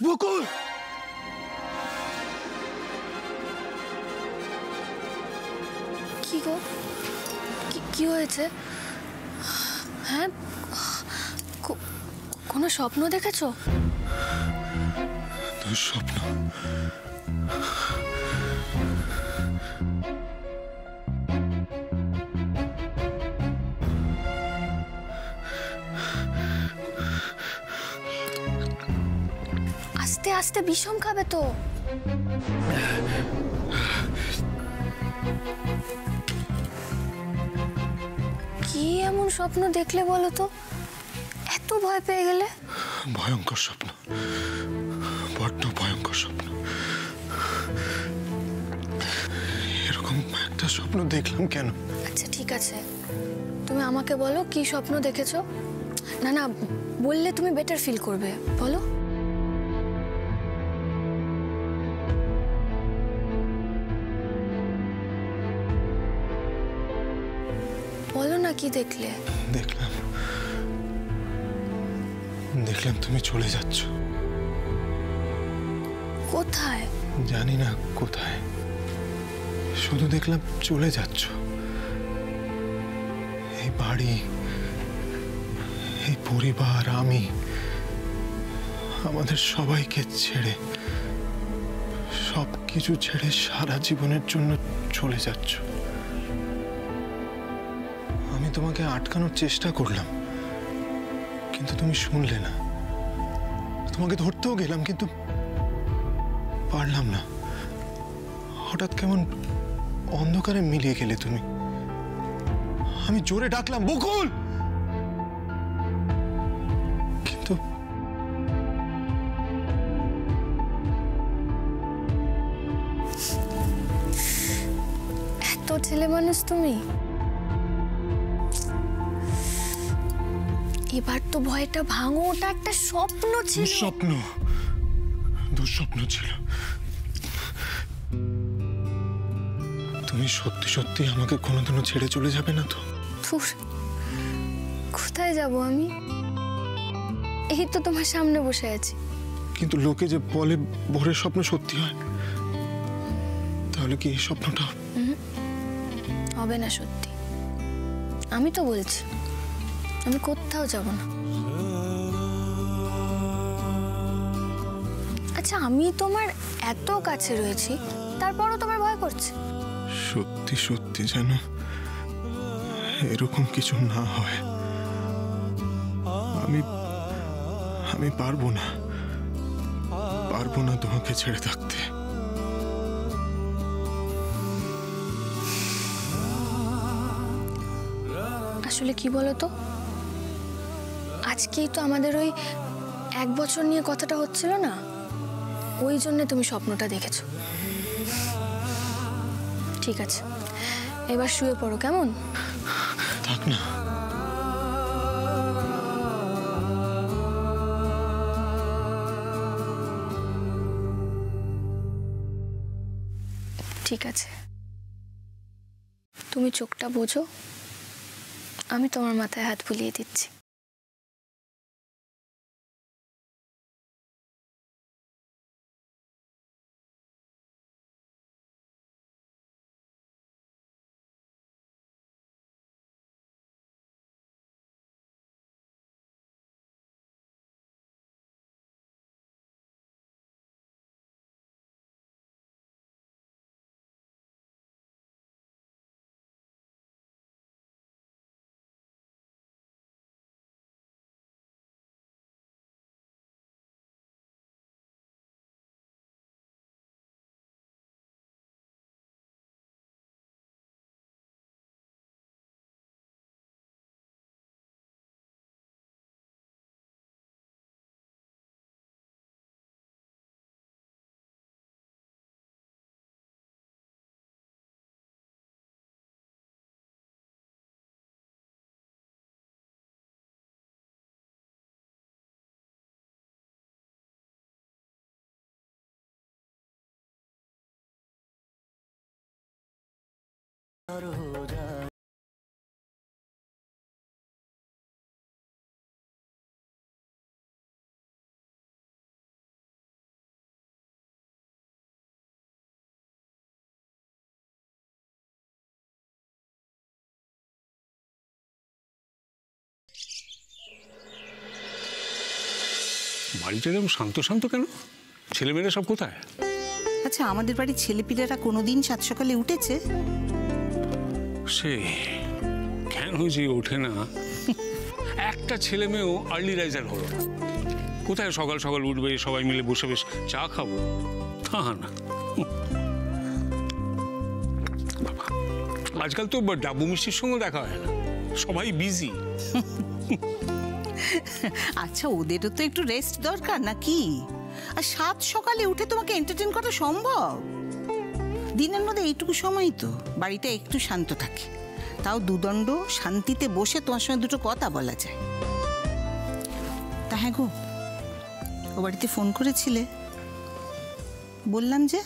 বকুল! কি গো, কি হয়েছে? হ্যাঁ, কোনো স্বপ্ন দেখেছো? স্বপ্ন? আস্তে আস্তে বিষম খাবে তো। কি এমন স্বপ্ন দেখলে বলো তো, এত ভয় পেয়ে গেলে? ভয়ঙ্কর স্বপ্ন, বড্ড ভয়ঙ্কর স্বপ্ন। এরকম একটা স্বপ্ন দেখলাম কেন? আচ্ছা ঠিক আছে, তুমি আমাকে বলো কি স্বপ্ন দেখেছো। না না, বললে তুমি বেটার ফিল করবে, বলো। বলো না কি দেখলে। দেখলাম তুমি চলে যাচ্ছ। কোথায়? জানি না কোথায়, শুধু দেখলাম চলে যাচ্ছ। এই বাড়ি, এই পরিবার, আমি, আমাদের সবাইকে ছেড়ে, সবকিছু ছেড়ে সারা জীবনের জন্য চলে যাচ্ছ। আমি তোমাকে আটকানোর চেষ্টা করলাম, কিন্তু তুমি শুনলে না। তোমাকে ধরতেও গেলাম, কিন্তু পারলাম না। হঠাৎ কেমন অন্ধকারে মিলিয়ে গেলে তুমি। আমি জোরে ডাকলাম, বকুল! কিন্তু এত ছেলে মানুষ তুমি। এবার তো ভয়টা ভাঙো, ওটা একটা স্বপ্ন ছিল। দুঃস্বপ্ন ছিল। তুমি সত্যি সত্যি আমাকে কোনোদিনও ছেড়ে চলে যাবে না তো? কোথায় যাব আমি? এই তো তোমার সামনে বসে আছি। কিন্তু লোকে যে বলে ভোরের স্বপ্ন সত্যি হয়, তাহলে কি এই স্বপ্নটা হবে না সত্যি? আমি তো বলছি আমি কোথাও যাব না। আচ্ছা, আমি তোমার এত কাছে রয়েছি, তারপরও তোমার ভয় করছে? সত্যি সত্যি যেন এরকম কিছু না হয়। আমি পারবো না তোমাকে ছেড়ে থাকতে। আসলে কি বলতো, আজকেই তো আমাদের ওই 1 বছর নিয়ে কথাটা হচ্ছিল না, ওই জন্য তুমি স্বপ্নটা দেখেছো। ঠিক আছে, এবার শুয়ে পড়ো, কেমন? থাক না। ঠিক আছে, তুমি চোখটা বোঝো, আমি তোমার মাথায় হাত বুলিয়ে দিচ্ছি। বাড়িটা এরকম শান্ত শান্ত কেন? ছেলেমেয়েরা সব কোথায়? আচ্ছা, আমাদের বাড়ির ছেলেপিলেরা কোনোদিন সাত সকালে উঠেছে? সে কেন যে ওঠে না, একটা ছেলে মেয়েও আর্লি রাইজার হলো। কোথায় সকাল সকাল উঠবে, সবাই মিলে বসে বেশ চা খাবো, তা না। বাবা, আজকাল তো ডাব্বু মিষ্টির সঙ্গে দেখা হয় না, সবাই বিজি। আচ্ছা, ওদেরও তো একটু রেস্ট দরকার নাকি? আর সাত সকালে উঠে তোমাকে এন্টারটেইন করা সম্ভব? দিনের মধ্যে এইটুকু সময় তো বাড়িটা একটু শান্ত থাকে, তাও দুদণ্ড শান্তিতে বসে তোমার সঙ্গে দুটো কথা বলা যায়। তা হ্যাঁ গো, ও বাড়িতে ফোন করেছিলে? বললাম যে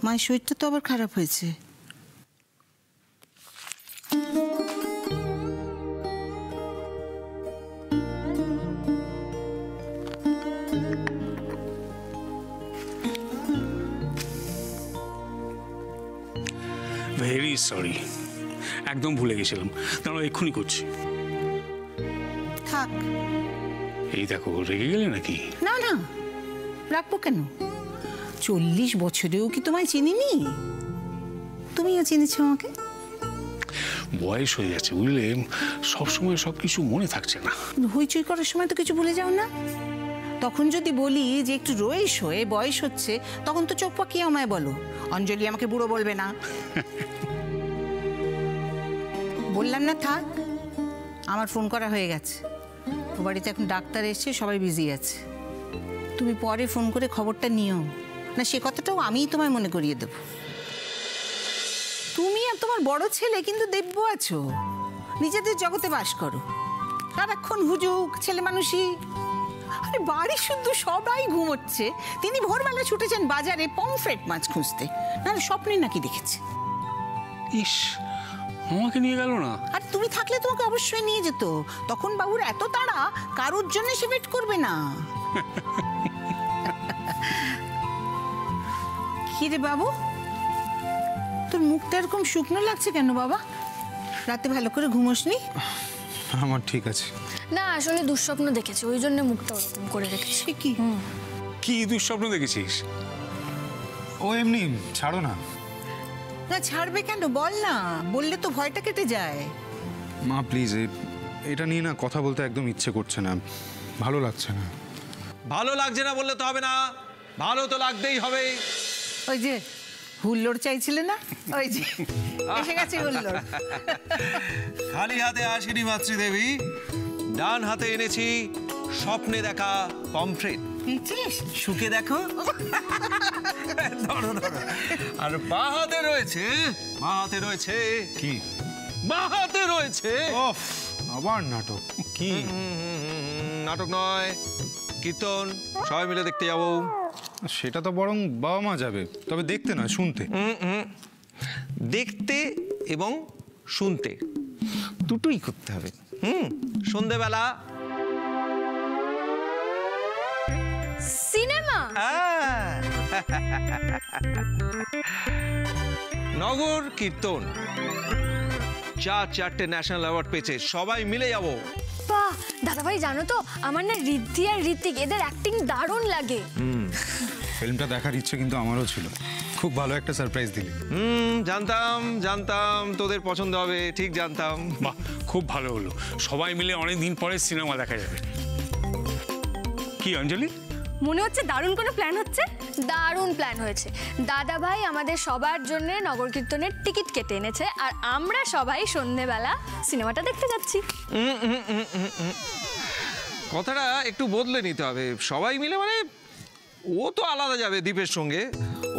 মায়ের শরীরটা তো আবার খারাপ হয়েছে। ভেরি সরি, একদম ভুলে গেছিলাম। দাঁড়াও, এক্ষুনি করছি। থাক। এই দেখো, রেগে গেলে নাকি? না না, রাখবো কেন? 40 বছরেও কি তোমায় চিনিনি? তুমিও চিনেছ আমাকে। বয়স হয়ে যাচ্ছে বুঝলে, সবসময় সবকিছু মনে থাকছে না। হইচই করার সময় তো কিছু ভুলে যাও না। তখন যদি বলি যে একটু রয়েস হয়ে বয়স হচ্ছে, তখন তো চোখ পাকিয়ে আমায় বলো, অঞ্জলি আমাকে বুড়ো বলবে না। বললাম না থাক। আমার ফোন করা হয়ে গেছে, ও বাড়িতে এখন ডাক্তার এসছে, সবাই বিজি আছে। তুমি পরে ফোন করে খবরটা নিও না, সে কথাটাও আমিই তোমায় মনে করিয়ে দেব। তুমি আর তোমার বড় ছেলে কিন্তু দেব্য আছো, নিজেদের জগতে বাস করো, সারাক্ষণ হুজুক ছেলে মানুষই। আরে বাড়ি শুধু সবাই ঘুমোচ্ছে, তিনি ভোরবেলা ছুটেছেন বাজারে পমফ্রেট মাছ খুঁজতে, না স্বপ্নে নাকি দেখেছে। ইস, আমাকে নিয়ে গেল না। আর তুমি থাকলে তোমাকে অবশ্যই নিয়ে যেত, তখন বাবুর এত তাড়া, কারোর জন্য সে ওয়েট করবে না। কি রে বাবু, তোর মুখটা এরকম শুকনো লাগছে কেন বাবা? রাতে ভালো করে ঘুমোসনি? আমার ঠিক আছে। না, আসলে দুঃস্বপ্ন দেখেছি, ওই জন্য মুখটা ওরকম করে রেখেছি। কি কি দুঃস্বপ্ন দেখেছিস? ও এমনি, ছাড়ো না। না ছাড়বে কেন, বল না, বললে তো ভয়টা কেটে যায়। মা প্লিজ, এটা নিয়ে না কথা বলতে একদম ইচ্ছে করছে না, ভালো লাগছে না। ভালো লাগছে না বললে তো হবে না, ভালো তো লাগতেই হবে। ওই যে হুল্লোড় চাইছিলে না, ওই যে এসে গেছে হুল্লোড়। খালি হাতে আসেনি মাতৃদেবী, ডান হাতে এনেছি স্বপ্নে দেখা পমফ্রেট। শুকে দেখো। ধরো ধরো। আর বাঁ হাতে রয়েছে কি? বাঁ হাতে রয়েছে আবার নাটক? কি নাটক নয়, কীর্তন, সবাই মিলে দেখতে যাবো। সেটা তো বরং বাবা মা যাবে, তবে দেখতে নয়, শুনতে। দেখতে এবং শুনতে দুটোই করতে হবে। সন্ধেবেলা সিনেমা। নগর কীর্তন 4 ন্যাশনাল অ্যাওয়ার্ড পেয়েছে, সবাই মিলে যাবো। বাহ দাদাভাই, জানো তো আমার না ঋদ্ধি আর ঋত্বিক এদের অ্যাক্টিং দারুণ লাগে। ফিল্মটা দেখার ইচ্ছে কিন্তু আমারও ছিল, খুব ভালো একটা সারপ্রাইজ দিলি। জানতাম তোদের পছন্দ হবে, ঠিক জানতাম। বাহ, খুব ভালো হলো, সবাই মিলে অনেক দিন পরে সিনেমা দেখা যাবে। কি অঞ্জলি, মনে হচ্ছে দারুণ কোনো প্ল্যান হচ্ছে? দারুণ প্ল্যান হয়েছে। দাদা ভাই আমাদের সবার জন্য নগর কীর্তনের টিকিট কেটে এনেছে, আর আমরা সবাই সন্ধ্যেবেলা সিনেমাটা দেখতে যাচ্ছি। কথাটা একটু বদলে নিতে হবে, সবাই মিলে মানে ও তো আলাদা যাবে দীপের সঙ্গে,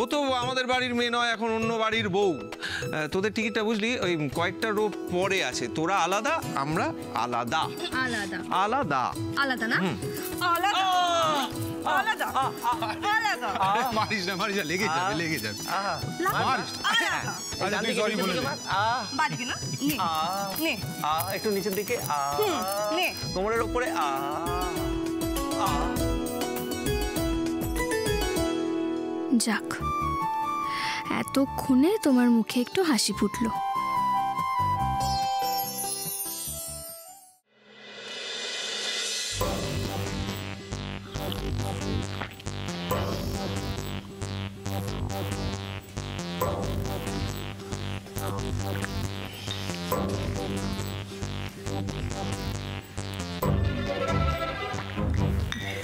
ও তো আমাদের বাড়ির মেয়ে নয়, এখন অন্য বাড়ির বউ। তোদের টিকিটটা বুঝলি ওই কয়েকটা রো পরে আছে, তোরা আলাদা, আমরা আলাদা। আলাদা আলাদা আলাদা না? আলাদা আলাদা আলাদা। মারিস না, লেগে যাবে। সরি বলে দে। বাড়ি না নে একটু নিচের দিকে, কোমরের উপরে। যাক, এতক্ষণে তোমার মুখে একটু হাসি ফুটলো।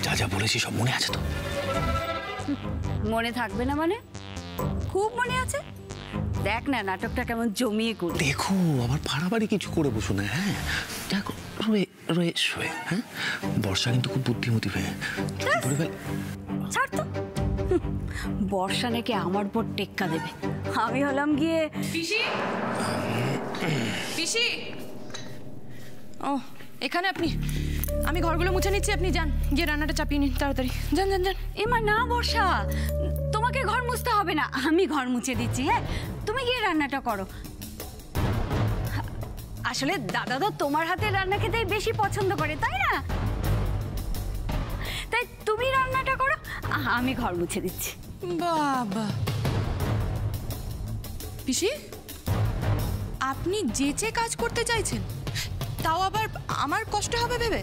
যা যা বলেছি সব মনে আছে তো? মনে থাকবে না মানে? খুব মনে আছে। দেখ না নাটকটা কেমন জমিয়ে করি। দেখো আবার বাড়াবাড়ি কিছু করে বসো না। হ্যাঁ দেখো রয়ে রয়ে শোয়ে। হ্যাঁ বর্ষা কিন্তু খুব বুদ্ধিমতী হয়ে ধরে ফেল। ছাড় তো। বর্ষা নাকি আমার উপর টেক্কা দেবে, আমি হলাম গিয়ে পিসি। পিসি, ও এখানে আপনি? আমি ঘরগুলো মুছে নিচ্ছি, আপনি যান গিয়ে রান্নাটা চাপিয়ে নিন তাড়াতাড়ি। যান যান যান। এমা না বর্ষা, তোমাকে ঘর মুছতে হবে না, আমি ঘর মুছে দিচ্ছি। হ্যাঁ তুমি গিয়ে রান্নাটা করো। আসলে দাদা তো তোমার হাতে রান্না খেতেই বেশি পছন্দ করে, তাই না? তাই তুমি রান্নাটা করো, আমি ঘর মুছে দিচ্ছি। বাবা পিসি, আপনি যেচে কাজ করতে চাইছেন, তাও আবার আমার কষ্ট হবে ভেবে?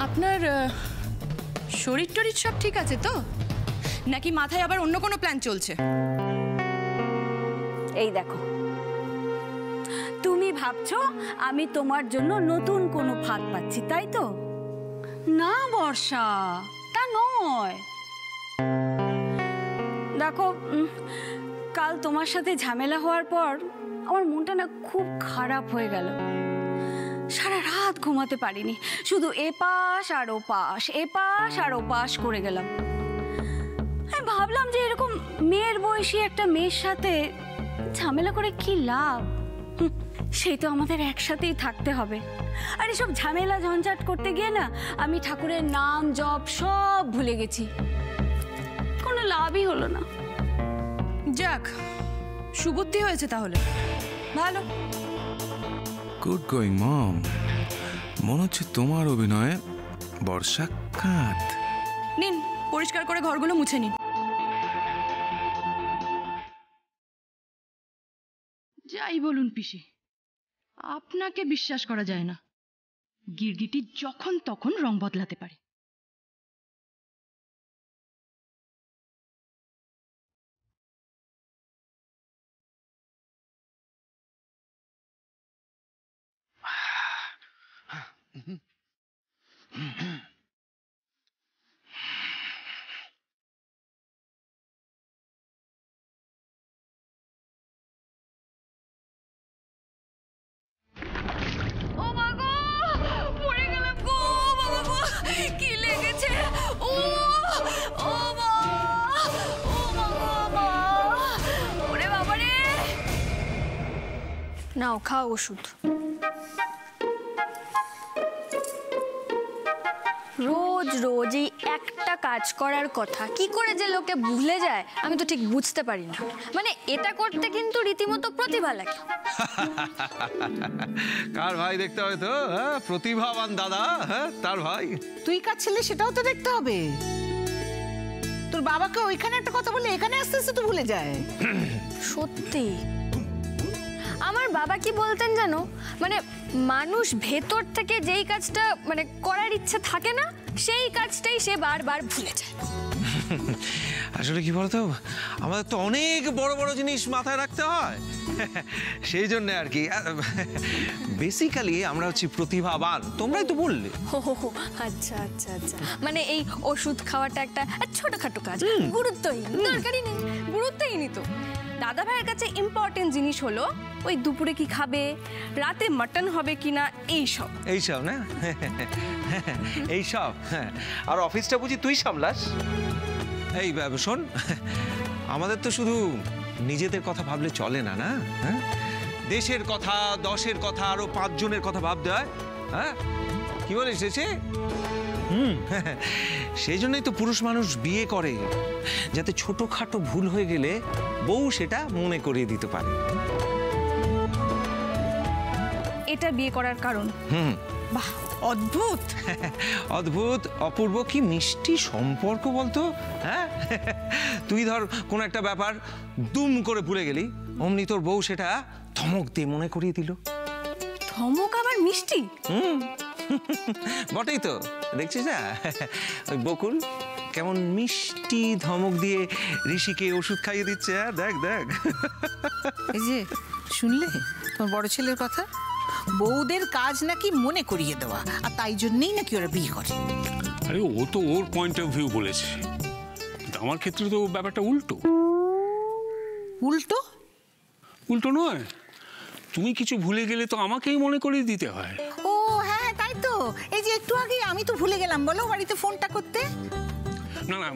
আপনার শরীর টরীর সব ঠিক আছে তো, নাকি মাথায় আবার অন্য কোনো প্ল্যান চলছে? এই দেখো, তুমি ভাবছো আমি তোমার জন্য নতুন কোনো ফাঁদ পাচ্ছি, তাই তো? না বর্ষা, তা নয়। দেখো কাল তোমার সাথে ঝামেলা হওয়ার পর আমার মনটা না খুব খারাপ হয়ে গেল। সারা রাত ঘুমাতে পারিনি, শুধু এপাশ আর ওপাশ এপাশ আর ওপাশ করে গেলাম। আমি ভাবলাম যে এরকম মেয়ের বয়সী একটা মেয়ের সাথে ঝামেলা করে কি লাভ, সেই তো আমাদের একসাথেই থাকতে হবে। আর এসব ঝামেলা ঝঞ্ঝাট করতে গিয়ে না আমি ঠাকুরের নাম জপ সব ভুলে গেছি, কোনো লাভই হলো না। যাক, সুবুদ্ধি হয়েছে তাহলে, ভালো। গুড গোয়িং মম। মনে হচ্ছে তোমার অভিনয়ে বর্ষা কাঁদ। নিন পরিষ্কার করে ঘরগুলো মুছে নিন। যাই বলুন পিসি, আপনাকে বিশ্বাস করা যায় না। গিরগিটি যখন তখন রং বদলাতে পারে। ও মা গো, পড়ে গেলাম গো বাবা গো, কি লেগেছে? ও ও মা, ও মা গো মা, ওরে বাবা রে। নাও খাও ওষুধ। রোজ রোজ এই একটা কাজ করার কথা কি করে যে লোকে ভুলে যায় আমি তো ঠিক বুঝতে পারি না। মানে এটা করতে কিন্তু রীতিমতো প্রতিভা লাগে। কার ভাই দেখতে হবে তো? হ্যাঁ, প্রতিভাবান দাদা। হ্যাঁ, তার ভাই। তুই কার ছেলে সেটাও তো দেখতে হবে। তোর বাবাকে ওইখানে একটা কথা বলে এখানে আস্তে আস্তে তো ভুলে যায়। সত্যি আমার বাবা কি বলতেন জানো, মানে মানুষ ভেতর থেকে যেই কাজটা মানে করার ইচ্ছে থাকে না সেই কাজটাই সে বারবার ভুলে যায়। আসলে কি বলতো, আমাদের তো অনেক বড় বড় জিনিস মাথায় রাখতে হয়, সেই জন্য আর কি। বেসিক্যালি আমরা হচ্ছি প্রতিভাবান, তোমরাই তো বললে। আচ্ছা আচ্ছা আচ্ছা, মানে এই ওষুধ খাওয়াটা একটা ছোটখাটো কাজ, গুরুত্বহীন, দরকারই নেই, গুরুত্বহীনই তো। দাদা ভাইয়ের কাছে ইম্পর্টেন্ট জিনিস হলো ওই দুপুরে কি খাবে, রাতে মাটন হবে কিনা, এইসব এইসব না, এইসব। আর অফিসটা বুঝি তুই সামলাস? এই শোন, আমাদের তো শুধু নিজেদের কথা ভাবলে চলে না, না? হ্যাঁ, দেশের কথা, দশের কথা, আরো 5 জনের কথা ভাবতে হয়। হ্যাঁ, কি বলিস শেষে? সেই জন্যই তো পুরুষ মানুষ বিয়ে করে, যাতে ছোটখাটো ভুল হয়ে গেলে বউ সেটা মনে করিয়ে দিতে পারে। এটা বিয়ে করার কারণ? বাহ, অদ্ভুত। অদ্ভুত, অপূর্ব, কি মিষ্টি সম্পর্ক বলতো। হ্যাঁ, তুই ধর কোন একটা ব্যাপার দুম করে ভুলে গেলি, অমনি তোর বউ সেটা ধমক দিয়ে মনে করিয়ে দিল। ধমক আবার মিষ্টি? বটেই তো, দেখছিস না ওই বকুল কেমন মিষ্টি ধমক দিয়ে ঋষিকে ওষুধ খাইয়ে দিচ্ছে। হ্যাঁ দেখ দেখ। এই যে শুনলে তোমার বড় ছেলের কথা, বউদের কাজ নাকি মনে করিয়ে দেওয়া, আর তাই জন্যই নাকি ওরা বিয়ে করে। আরে ও তো ওর পয়েন্ট অফ ভিউ বলেছে, কিন্তু আমার ক্ষেত্রে তো ব্যাপারটা উল্টো। উল্টো? উল্টো নয়, তুমি কিছু ভুলে গেলে তো আমাকেই মনে করিয়ে দিতে হয়। ও হ্যাঁ তাই তো, এই যে একটু আগে আমি তো ভুলে গেলাম বলো বাড়িতে ফোনটা করতে। না না,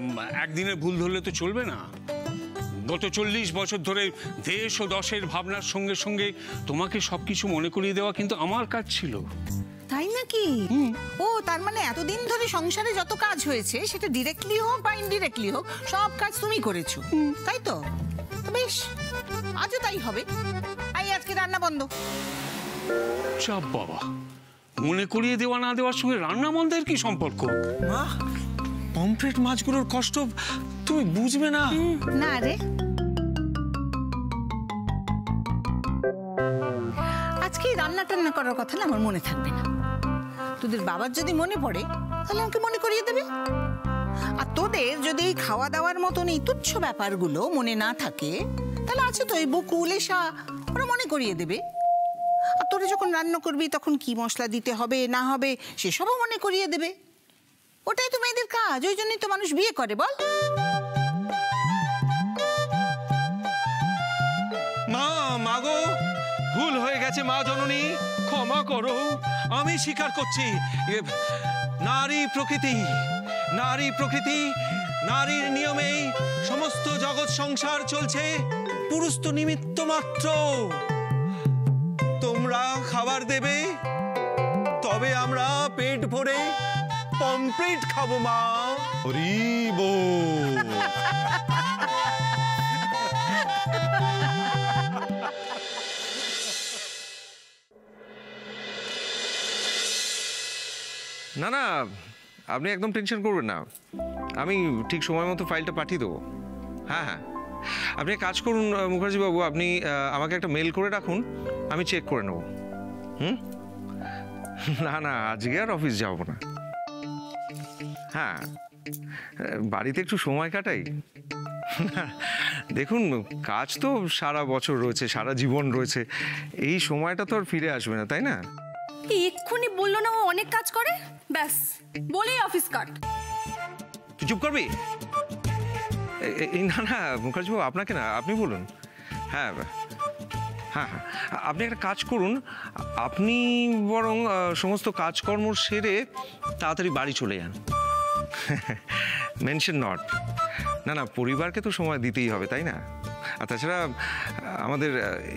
একদিনের ভুল ধরলে তো চলবে না। গত 40 বছর ধরে দেশ ও দশের ভাবনার সঙ্গে সঙ্গে তোমাকে সবকিছু মনে করিয়ে দেওয়া কিন্তু আমার কাজ ছিল। তাই নাকি? ও তার মানে এতদিন ধরে সংসারে যত কাজ হয়েছে সেটা ডিরেক্টলি হোক বা ইনডিরেক্টলি হোক সব কাজ তুমি করেছো, তাই তো? বেশ, আজও তাই হবে। আজকে রান্না বন্ধ। চাপ বাবা, মনে করিয়ে দেওয়া না দেওয়ার সঙ্গে রান্না বন্ধের কি সম্পর্ক? মা, পমফ্রেট মাছগুলোর কষ্ট তুমি বুঝবে না। না রে, আজকে রান্না টান্না করার কথা না আমার মনে থাকবে না। তোদের বাবার যদি মনে পড়ে তাহলে আমাকে মনে করিয়ে দেবে। আর তোদের যদি এই খাওয়া দাওয়ার মতন এই তুচ্ছ ব্যাপারগুলো মনে না থাকে তাহলে আছে তো এই বকুল এসা, ওরা মনে করিয়ে দেবে। আর তোরা যখন রান্না করবি তখন কি মশলা দিতে হবে না হবে সেসবও মনে করিয়ে দেবে। ওটাই তো মেয়েদের কাজ, ওই জন্যই তো মানুষ বিয়ে করে বল। মা, মাগো, ভুল হয়ে গেছে মা জননী, ক্ষমা করো। আমি স্বীকার করছি, নারী প্রকৃতি, নারী প্রকৃতি, নারীর নিয়মেই সমস্ত জগৎ সংসার চলছে। পুরুষ তো নিমিত্ত মাত্র। তোমরা খাবার দেবে, তবে আমরা পেট ভরে পমফ্রেট খাবো মা। হরি বল। না না, আপনি একদম টেনশন করবেন না, আমি ঠিক সময় মতো ফাইলটা পাঠিয়ে দেবো। হ্যাঁ হ্যাঁ, আপনি এক কাজ করুন মুখার্জি বাবু, আপনি আমাকে একটা মেল করে রাখুন, আমি চেক করে নেব। না না, আজকে আর অফিস যাব না। হ্যাঁ, বাড়িতে একটু সময় কাটাই। দেখুন, কাজ তো সারা বছর রয়েছে, সারা জীবন রয়েছে, এই সময়টা তো আর ফিরে আসবে না, তাই না? এক্ষুনি বললো না ও অনেক কাজ করে, ব্যাস বলেই অফিস কাট। তুই চুপ করবি? না না মুখার্জি বাবু, আপনাকে না, আপনি বলুন। হ্যাঁ হ্যাঁ হ্যাঁ, আপনি একটা কাজ করুন, আপনি বরং সমস্ত কাজকর্ম সেরে তাড়াতাড়ি বাড়ি চলে যান। Mention not. না না, পরিবারকে তো সময় দিতেই হবে, তাই না? আর তাছাড়া আমাদের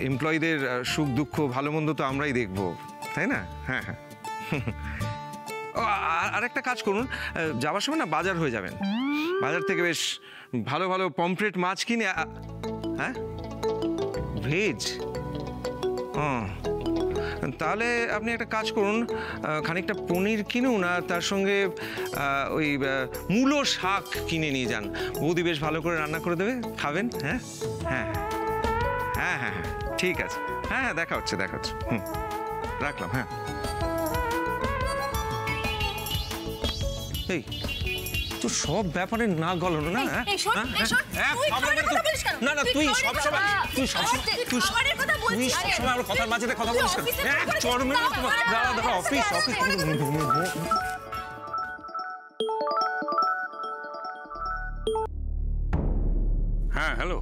এমপ্লয়ীদের সুখ দুঃখ ভালো মন্দ তো আমরাই দেখব, তাই না? হ্যাঁ হ্যাঁ। আর একটা কাজ করুন, যাওয়ার সময় না বাজার হয়ে যাবেন, বাজার থেকে বেশ ভালো ভালো পমফ্রেট মাছ কিনে। হ্যাঁ, ভেজ? তাহলে আপনি একটা কাজ করুন, খানিকটা পনির কিনুন, আর তার সঙ্গে ওই মূলো শাক কিনে নিয়ে যান। বৌদি বেশ ভালো করে রান্না করে দেবে, খাবেন। হ্যাঁ হ্যাঁ হ্যাঁ হ্যাঁ হ্যাঁ, ঠিক আছে। হ্যাঁ হ্যাঁ, দেখা হচ্ছে দেখা হচ্ছে। রাখলাম। হ্যাঁ, এই তো সব ব্যাপারে না গলানো না। না না, তুই সবসময় আমার কথার মাঝে কথা বলিস। Office office. হ্যাঁ হ্যালো,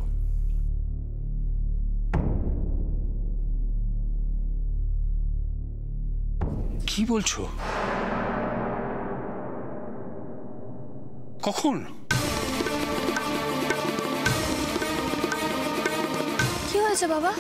কি বলছো? কখন? কি হয়েছে বাবা?